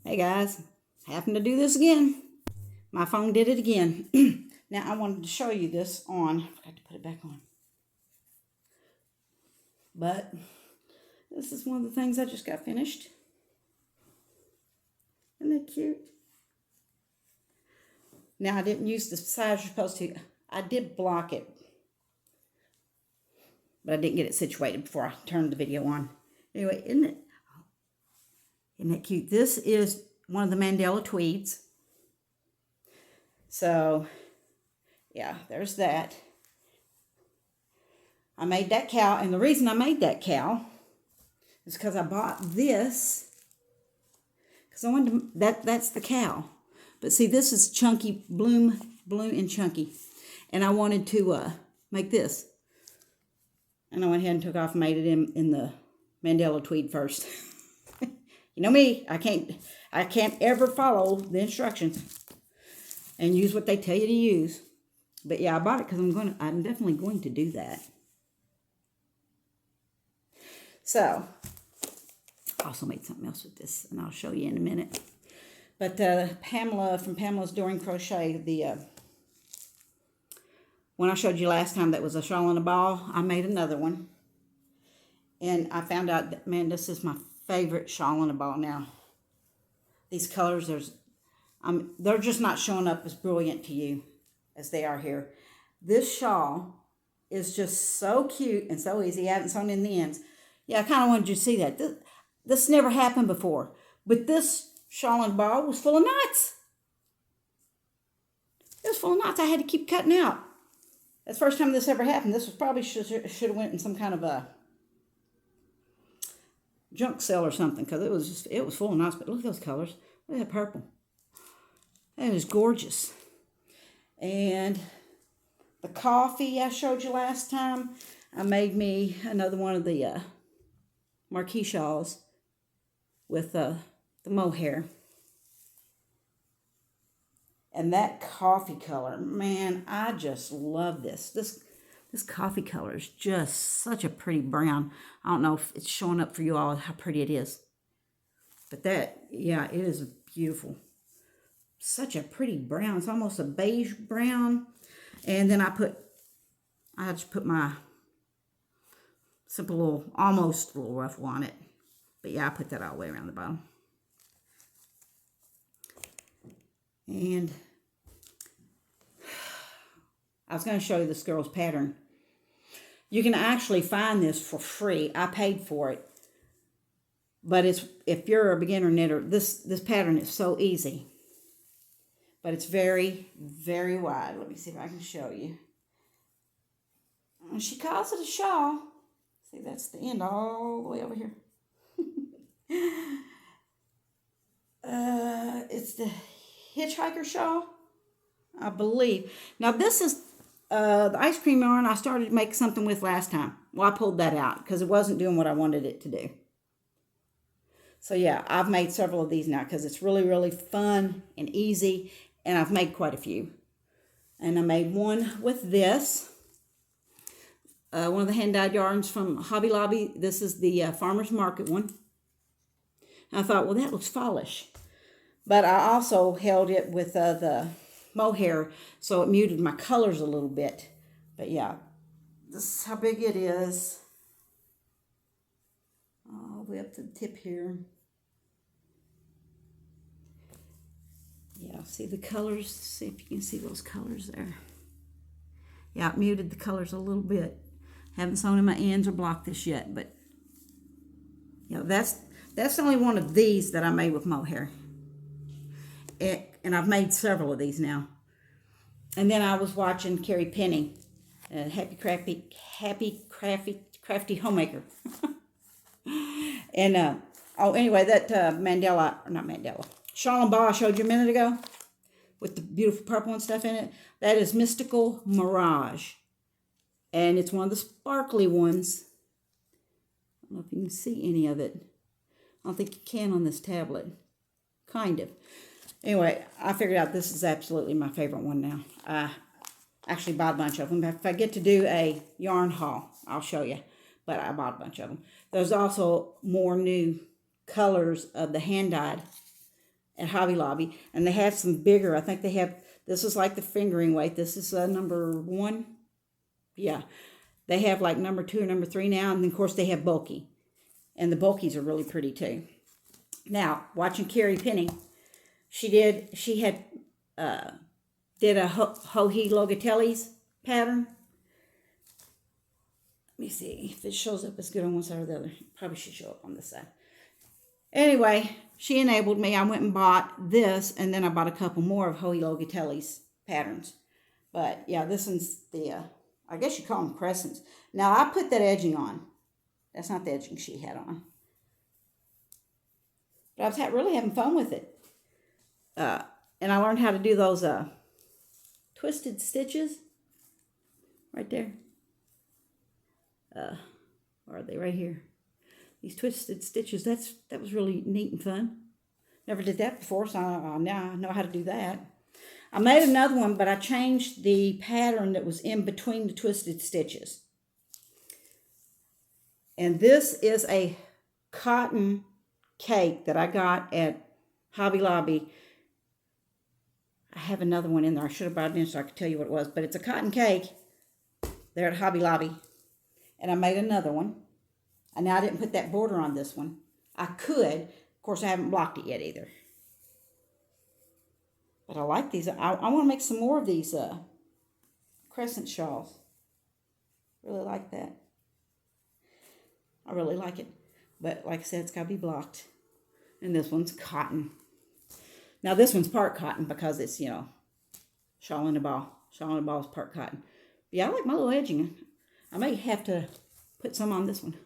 Hey guys, having to do this again. My phone did it again. Now I wanted to show you this on. I forgot to put it back on. But this is one of the things I just got finished. Isn't that cute? Now I didn't use the size you're supposed to. I did block it, but I didn't get it situated before I turned the video on. Anyway, isn't that cute? This is one of the Mandela tweeds. So, yeah, there's that. I made that cow, and the reason I made that cow is because I bought this. Because I wanted to, that's the cow. But see, this is chunky, bloom and chunky. And I wanted to make this. And I went ahead and took off and made it in the Mandela tweed first. You know me, I can't ever follow the instructions and use what they tell you to use. But yeah, I bought it because I'm definitely going to do that. So, I also made something else with this, and I'll show you in a minute. But Pamela from Pamela's Doing Crochet, the one I showed you last time that was a shawl and a ball, I made another one. And I found out that, man, this is my favorite shawl and a ball now. These colors, they're just not showing up as brilliant to you as they are here. This shawl is just so cute and so easy. I haven't sewn in the ends. Yeah, I kind of wanted you to see that. This never happened before. But this shawl and ball was full of knots. It was full of knots I had to keep cutting out. That's the first time this ever happened. This was probably should have went in some kind of a junk sale or something, because it was full of knots. But look at those colors. Look at that purple. That is gorgeous. And the coffee I showed you last time, I made me another one of the marquee shawls with the mohair. And that coffee color, man, I just love this. This coffee color is just such a pretty brown. I don't know if it's showing up for you all how pretty it is. But that, yeah, it is beautiful. Such a pretty brown. It's almost a beige brown. And then I just put my simple little, almost little ruffle on it. But yeah, I put that all the way around the bottom. And I was going to show you this girl's pattern. You can actually find this for free. I paid for it. But if you're a beginner knitter, this pattern is so easy. But it's very, very wide. Let me see if I can show you. And she calls it a shawl. See, that's the end all the way over here. It's the hitchhiker shawl, I believe. Now this is the ice cream yarn I started to make something with last time. Well, I pulled that out because it wasn't doing what I wanted it to do. So yeah, I've made several of these now because it's really, really fun and easy. And I've made quite a few. And I made one with this. One of the hand-dyed yarns from Hobby Lobby. This is the Farmer's Market one. And I thought, well, that looks fallish. But I also held it with the mohair, so it muted my colors a little bit. But yeah, this is how big it is. All the way up to the tip here. Yeah, see the colors? See if you can see those colors there. Yeah, it muted the colors a little bit. Haven't sewn in my ends or blocked this yet, but yeah, that's only one of these that I made with mohair. And I've made several of these now. And then I was watching Carrie Penny, Happy Crafty Homemaker. And anyway, that shawl and ball I showed you a minute ago with the beautiful purple and stuff in it, that is Mystical Mirage. And it's one of the sparkly ones. I don't know if you can see any of it. I don't think you can on this tablet. Kind of. Anyway, I figured out this is absolutely my favorite one now. I actually bought a bunch of them. If I get to do a yarn haul, I'll show you. But I bought a bunch of them. There's also more new colors of the hand-dyed at Hobby Lobby, and they have some bigger. I think they have, this is like the fingering weight. This is number 1. Yeah. They have like number 2 or number 3 now, and then of course they have bulky. And the bulkies are really pretty too. Now, watching Carrie Penny, she had did a Ho-He Logatelli's pattern. Let me see if it shows up as good on one side or the other. Probably should show up on this side. Anyway, she enabled me. I went and bought this, and then I bought a couple more of Ho-He Logatelli's patterns. But yeah, this one's the, I guess you call them crescents. Now, I put that edging on. That's not the edging she had on. But I was really having fun with it. And I learned how to do those twisted stitches. Right there. Or are they right here? These twisted stitches, that was really neat and fun. Never did that before, so now I know how to do that. I made another one, but I changed the pattern that was in between the twisted stitches. And this is a cotton cake that I got at Hobby Lobby. I have another one in there. I should have brought it in so I could tell you what it was. But it's a cotton cake there at Hobby Lobby. And I made another one. And now I didn't put that border on this one. I could. Of course, I haven't blocked it yet either. But I like these. I want to make some more of these crescent shawls. Really like that. I really like it. But like I said, it's got to be blocked. And this one's cotton. Now this one's part cotton because it's, you know, shawl in a ball. Shawl in a ball is part cotton. But yeah, I like my little edging. I may have to put some on this one.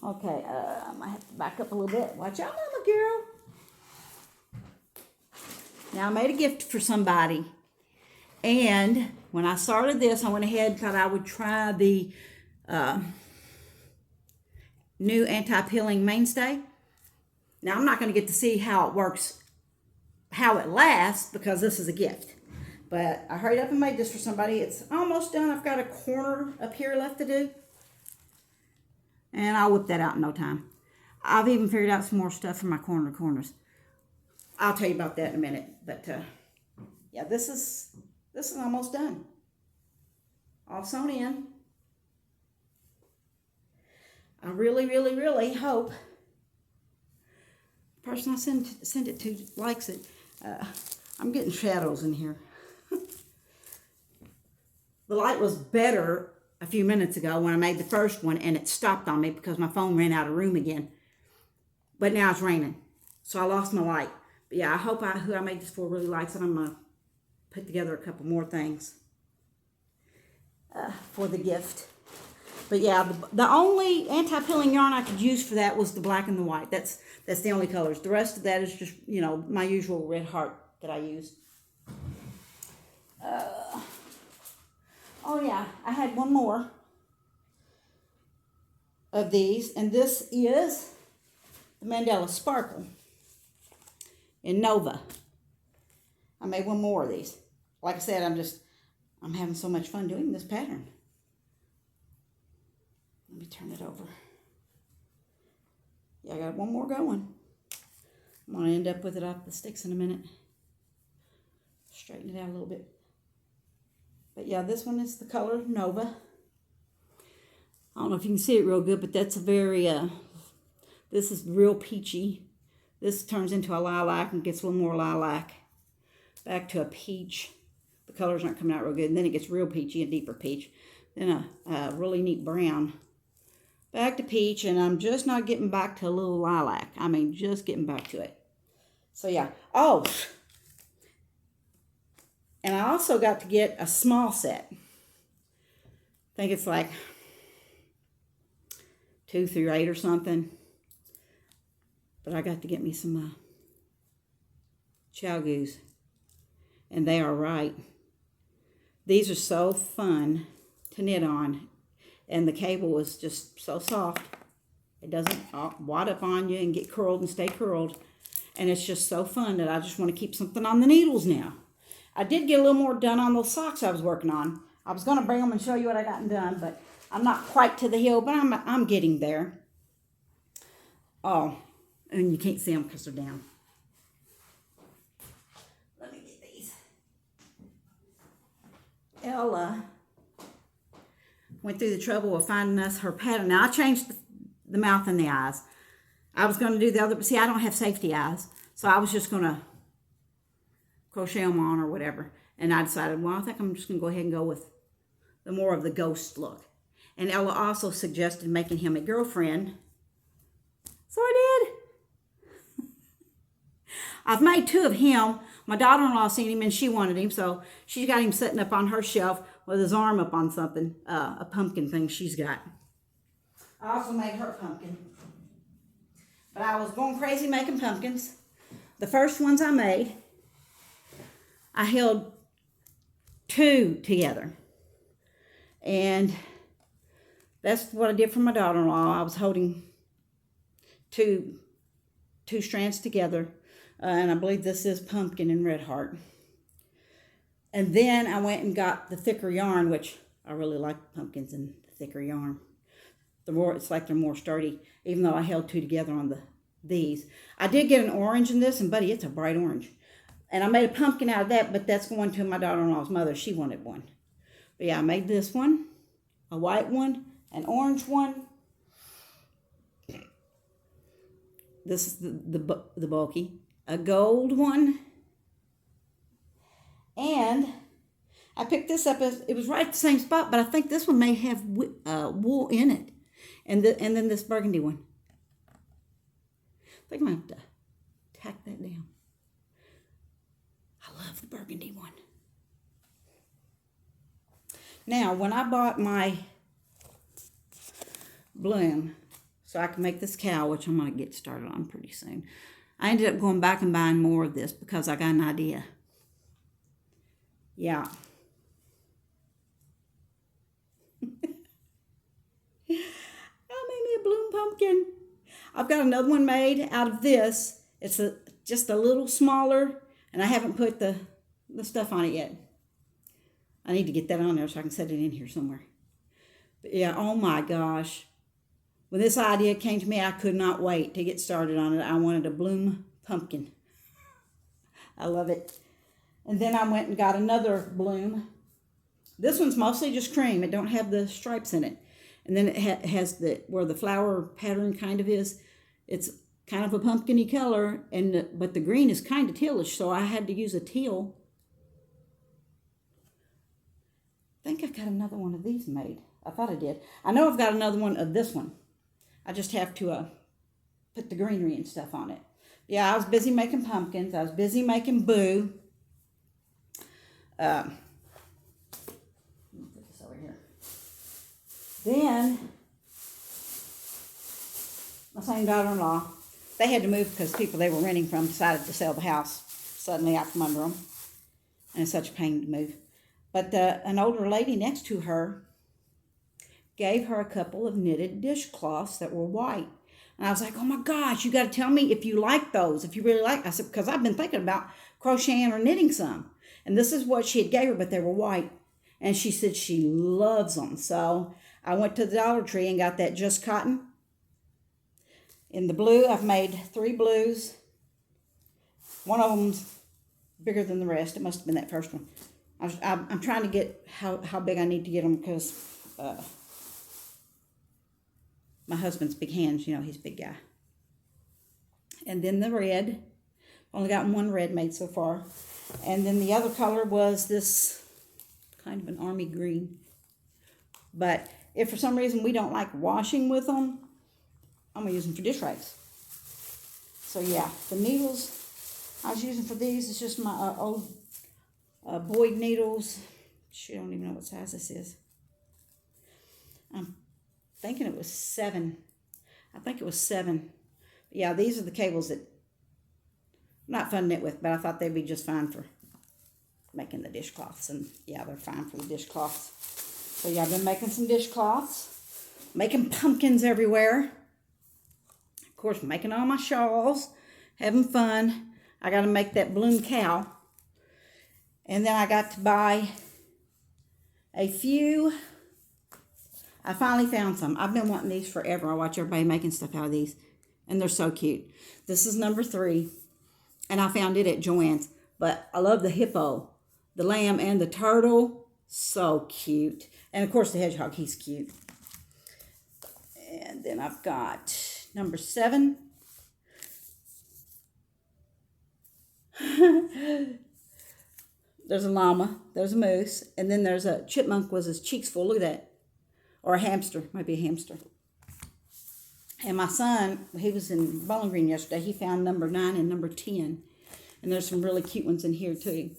Okay, I might have to back up a little bit. Watch out, mama girl. Now I made a gift for somebody. And when I started this, I went ahead and thought I would try the new anti-peeling mainstay. Now I'm not going to get to see how it works, how it lasts, because this is a gift. But I hurried up and made this for somebody. It's almost done. I've got a corner up here left to do. And I'll whip that out in no time. I've even figured out some more stuff for my corners. I'll tell you about that in a minute. But yeah, this is almost done. All sewn in. I really, really, really hope the person I send it to likes it. I'm getting shadows in here. The light was better a few minutes ago when I made the first one, and it stopped on me because my phone ran out of room again. But now it's raining, so I lost my light. But yeah, I hope who I made this for really likes it. I'm going to put together a couple more things for the gift. But yeah, the only anti-peeling yarn I could use for that was the black and the white. That's the only colors. The rest of that is just, you know, my usual red heart that I use. Oh yeah, I had one more of these, and this is the Mandela Sparkle in Nova. I made one more of these. Like I said, I'm having so much fun doing this pattern. Let me turn it over. Yeah, I got one more going. I'm going to end up with it off the sticks in a minute. Straighten it out a little bit. But yeah, this one is the color Nova. I don't know if you can see it real good, but that's a very, this is real peachy. This turns into a lilac and gets a little more lilac. Back to a peach. The colors aren't coming out real good. And then it gets real peachy, a deeper peach. Then a really neat brown. Back to peach, and I'm just not getting back to a little lilac. I mean, just getting back to it. So yeah. Oh, and I also got to get a small set. I think it's like 2 through 8 or something. But I got to get me some chow goos. And they are right. These are so fun to knit on. And the cable is just so soft. It doesn't wad up on you and get curled and stay curled. And it's just so fun that I just want to keep something on the needles now. I did get a little more done on those socks I was working on. I was going to bring them and show you what I got done, but I'm not quite to the hill, but I'm getting there. Oh, and you can't see them because they're down. Ella went through the trouble of finding us her pattern. Now, I changed the mouth and the eyes. I was going to do the other, but see, I don't have safety eyes. So I was just going to crochet them on or whatever. And I decided, well, I think I'm just going to go ahead and go with the more of the ghost look. And Ella also suggested making him a girlfriend. So I did. I've made 2 of him. My daughter-in-law seen him and she wanted him. So she's got him sitting up on her shelf with his arm up on something, a pumpkin thing she's got. I also made her pumpkin. But I was going crazy making pumpkins. The first ones I made, I held 2 together. And that's what I did for my daughter-in-law. I was holding two strands together. And I believe this is pumpkin and red heart. And then I went and got the thicker yarn, which I really like pumpkins and the thicker yarn. It's like they're more sturdy, even though I held 2 together on these. I did get an orange in this, and buddy, it's a bright orange. And I made a pumpkin out of that, but that's going to my daughter-in-law's mother. She wanted one. But yeah, I made this one, a white one, an orange one. This is the bulky. A gold one. And I picked this up. It was right at the same spot, but I think this one may have wool in it. And then this burgundy one. I think I'm going to have to tack that down. I love the burgundy one. Now, when I bought my bloom, so I can make this cow, which I'm going to get started on pretty soon, I ended up going back and buying more of this because I got an idea. Yeah. I made me a bloom pumpkin. I've got another one made out of this. It's just a little smaller, and I haven't put the stuff on it yet. I need to get that on there so I can set it in here somewhere. But yeah, oh my gosh. When this idea came to me, I could not wait to get started on it. I wanted a bloom pumpkin. I love it. And then I went and got another bloom. This one's mostly just cream. It don't have the stripes in it. And then it has where the flower pattern kind of is. It's kind of a pumpkin-y color, but the green is kind of tealish, so I had to use a teal. I think I've got another one of these made. I thought I did. I know I've got another one of this one. I just have to put the greenery and stuff on it. Yeah, I was busy making pumpkins. I was busy making Boo. Let me put this over here. Then, my same daughter-in-law, they had to move because people they were renting from decided to sell the house suddenly out from under them. And it's such a pain to move. But an older lady next to her gave her a couple of knitted dishcloths that were white. And I was like, oh my gosh, you got to tell me if you like those, if you really like. I said, because I've been thinking about crocheting or knitting some. And this is what she had gave her, but they were white. And she said she loves them. So I went to the Dollar Tree and got that Just Cotton. In the blue, I've made 3 blues. One of them's bigger than the rest. It must have been that first one. I'm trying to get how big I need to get them because my husband's big hands, you know, he's a big guy. And then the red. Only gotten one red made so far. And then the other color was this kind of an army green. But if for some reason we don't like washing with them, I'm going to use them for dish rags. So yeah, the needles I was using for these is just my old Boyd needles. Shoot, I don't even know what size this is. I'm thinking it was 7. I think it was 7. But yeah, these are the cables that not fun to knit with, but I thought they'd be just fine for making the dishcloths. And yeah, they're fine for the dishcloths. So yeah, I've been making some dishcloths, making pumpkins everywhere. Of course, making all my shawls, having fun. I got to make that bloom cow. And then I got to buy a few. I finally found some. I've been wanting these forever. I watch everybody making stuff out of these. And they're so cute. This is number 3. And I found it at Joann's. But I love the hippo, the lamb, and the turtle. So cute. And of course the hedgehog, he's cute. And then I've got number 7. There's a llama, there's a moose, and then there's a chipmunk with his cheeks full. Look at that. Or a hamster, might be a hamster. And my son, he was in Bowling Green yesterday. He found number 9 and number 10. And there's some really cute ones in here too.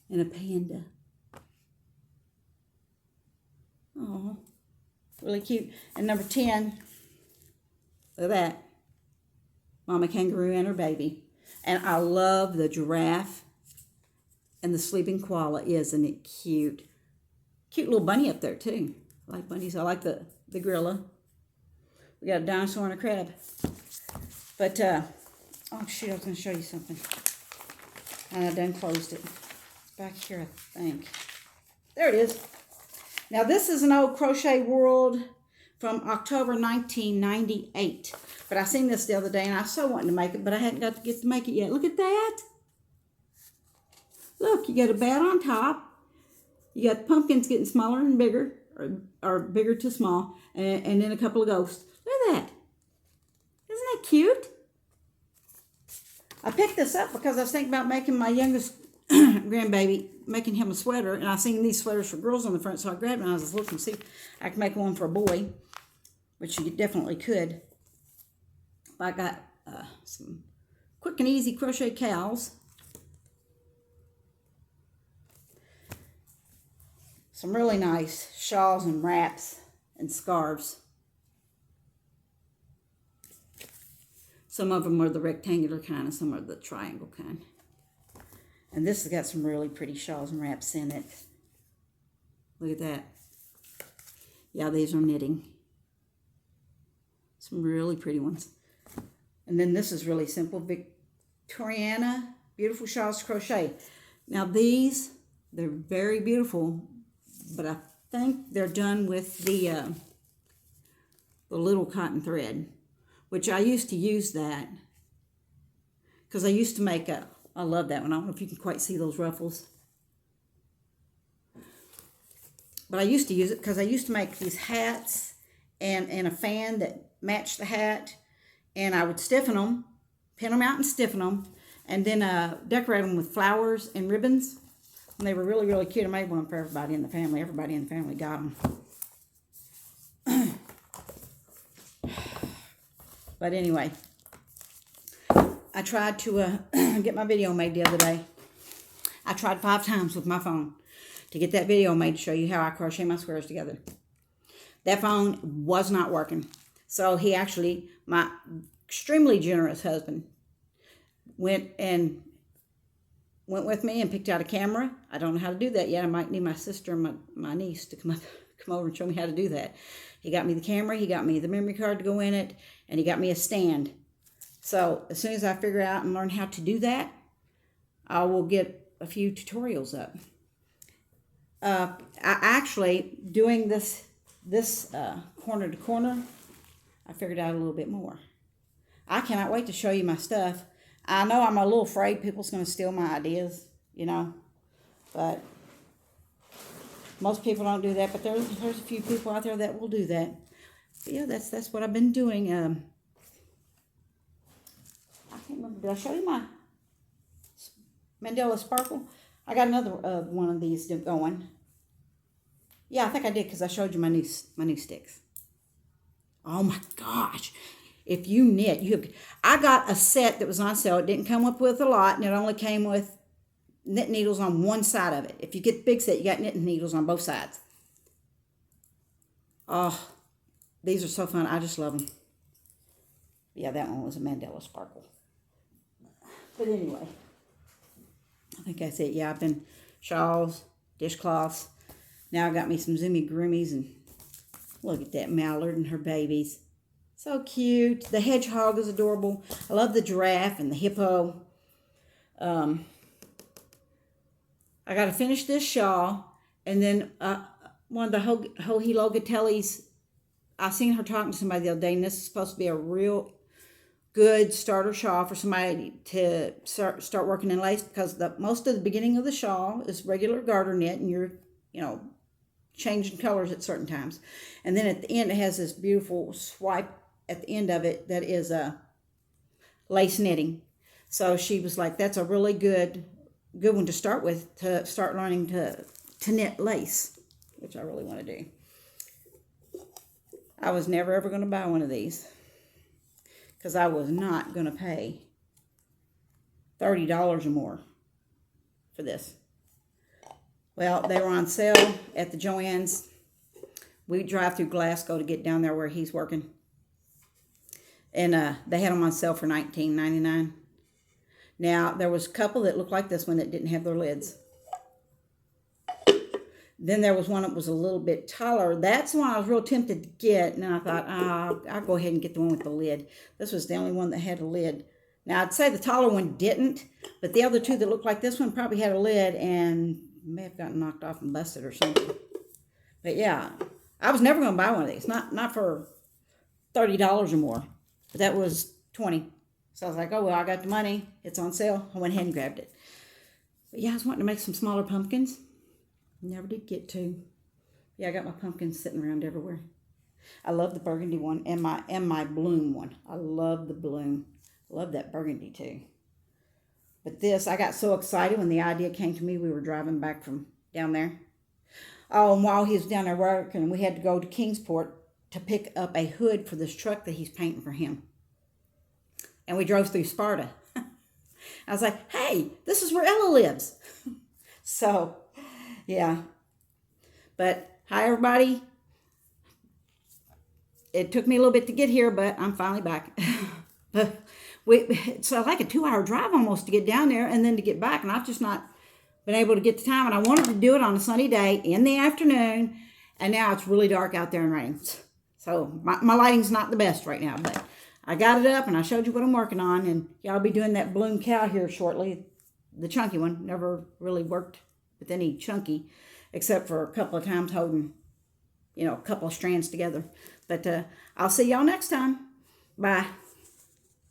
And a panda. Oh, really cute. And number 10, look at that. Mama kangaroo and her baby. And I love the giraffe and the sleeping koala. Isn't it cute? Cute little bunny up there too. I like bunnies. I like the gorilla. We got a dinosaur and a crab. But, oh shoot, I was going to show you something. And I done closed it. It's back here, I think. There it is. Now, this is an old Crochet World from October 1998. But I seen this the other day, and I so wanted to make it, but I hadn't got to get to make it yet. Look at that. Look, you got a bat on top. You got the pumpkins getting smaller and bigger, or bigger to small, and then a couple of ghosts. Look at that. Isn't that cute? I picked this up because I was thinking about making my youngest grandbaby, making him a sweater, and I seen these sweaters for girls on the front, so I grabbed it and I was looking to see if I could make one for a boy, which you definitely could. I got some quick and easy crochet cows. Some really nice shawls and wraps and scarves. Some of them are the rectangular kind and some are the triangle kind. And this has got some really pretty shawls and wraps in it. Look at that. Yeah, these are knitting. Some really pretty ones. And then this is really simple. Victoriana Beautiful Shawls Crochet. Now these, they're very beautiful, but I think they're done with the little cotton thread, which I used to use that because I used to make I love that one. I don't know if you can quite see those ruffles. But I used to use it because I used to make these hats and a fan that matched the hat. And I would stiffen them, pin them out and stiffen them, and then decorate them with flowers and ribbons. And they were really, really cute. I made one for everybody in the family. Everybody in the family got them. But anyway, I tried to get my video made the other day. I tried 5 times with my phone to get that video made to show you how I crochet my squares together. That phone was not working. So he actually, my extremely generous husband, went with me and picked out a camera. I don't know how to do that yet. I might need my sister and my niece to come over and show me how to do that. He got me the camera, he got me the memory card to go in it, and he got me a stand. So as soon as I figure out and learn how to do that, I will get a few tutorials up. I actually, doing this corner to corner, I figured out a little bit more. I cannot wait to show you my stuff. I know I'm a little afraid people's going to steal my ideas, you know, but most people don't do that, but there's a few people out there that will do that. But yeah, that's what I've been doing. I can't remember, did I show you my Mandela Sparkle? I got another one of these going. Yeah, I think I did because I showed you my new sticks. Oh my gosh. If you knit, I got a set that was on sale. It didn't come up with a lot, and it only came with knit needles on one side of it. If you get the big set, you got knitting needles on both sides. Oh, these are so fun. I just love them. Yeah, that one was a Mandela Sparkle. But anyway, I think that's it. Yeah, I've been shawls, dishcloths. Now I got me some Zoomy Groomies, and look at that mallard and her babies. So cute. The hedgehog is adorable. I love the giraffe and the hippo. I got to finish this shawl. And then one of the Hohi Logatellis, I seen her talking to somebody the other day, and this is supposed to be a real good starter shawl for somebody to start working in lace, because most of the beginning of the shawl is regular garter knit, and you're you know, changing colors at certain times. And then at the end, it has this beautiful swipe at the end of it that is a lace knitting. So she was like, that's a really good one to start with, to start learning to knit lace, which I really want to do. I was never ever going to buy one of these because I was not going to pay $30 or more for this. Well, they were on sale at the Joann's. We drive through Glasgow to get down there where he's working. And they had them on sale for $19.99. Now, there was a couple that looked like this one that didn't have their lids. Then there was one that was a little bit taller. That's the one I was real tempted to get. And then I thought, I'll go ahead and get the one with the lid. This was the only one that had a lid. Now, I'd say the taller one didn't. But the other two that looked like this one probably had a lid and may have gotten knocked off and busted or something. But yeah, I was never going to buy one of these. Not for $30 or more. But that was $20. So I was like, oh, well, I got the money. It's on sale. I went ahead and grabbed it. But yeah, I was wanting to make some smaller pumpkins. Never did get to. Yeah, I got my pumpkins sitting around everywhere. I love the burgundy one and my bloom one. I love the bloom. I love that burgundy too. But this, I got so excited when the idea came to me. We were driving back from down there. Oh, and while he was down there working, we had to go to Kingsport to pick up a hood for this truck that he's painting for him. And we drove through Sparta. I was like, hey, this is where Ella lives. So, yeah. But, hi, everybody. It took me a little bit to get here, but I'm finally back. But it's like a 2-hour drive almost to get down there and then to get back. And I've just not been able to get the time. And I wanted to do it on a sunny day in the afternoon. And now it's really dark out there and raining. So, my lighting's not the best right now, but I got it up and I showed you what I'm working on, and y'all be doing that bloom cow here shortly. The chunky one. Never really worked with any chunky, except for a couple of times holding, a couple of strands together. But I'll see y'all next time. Bye.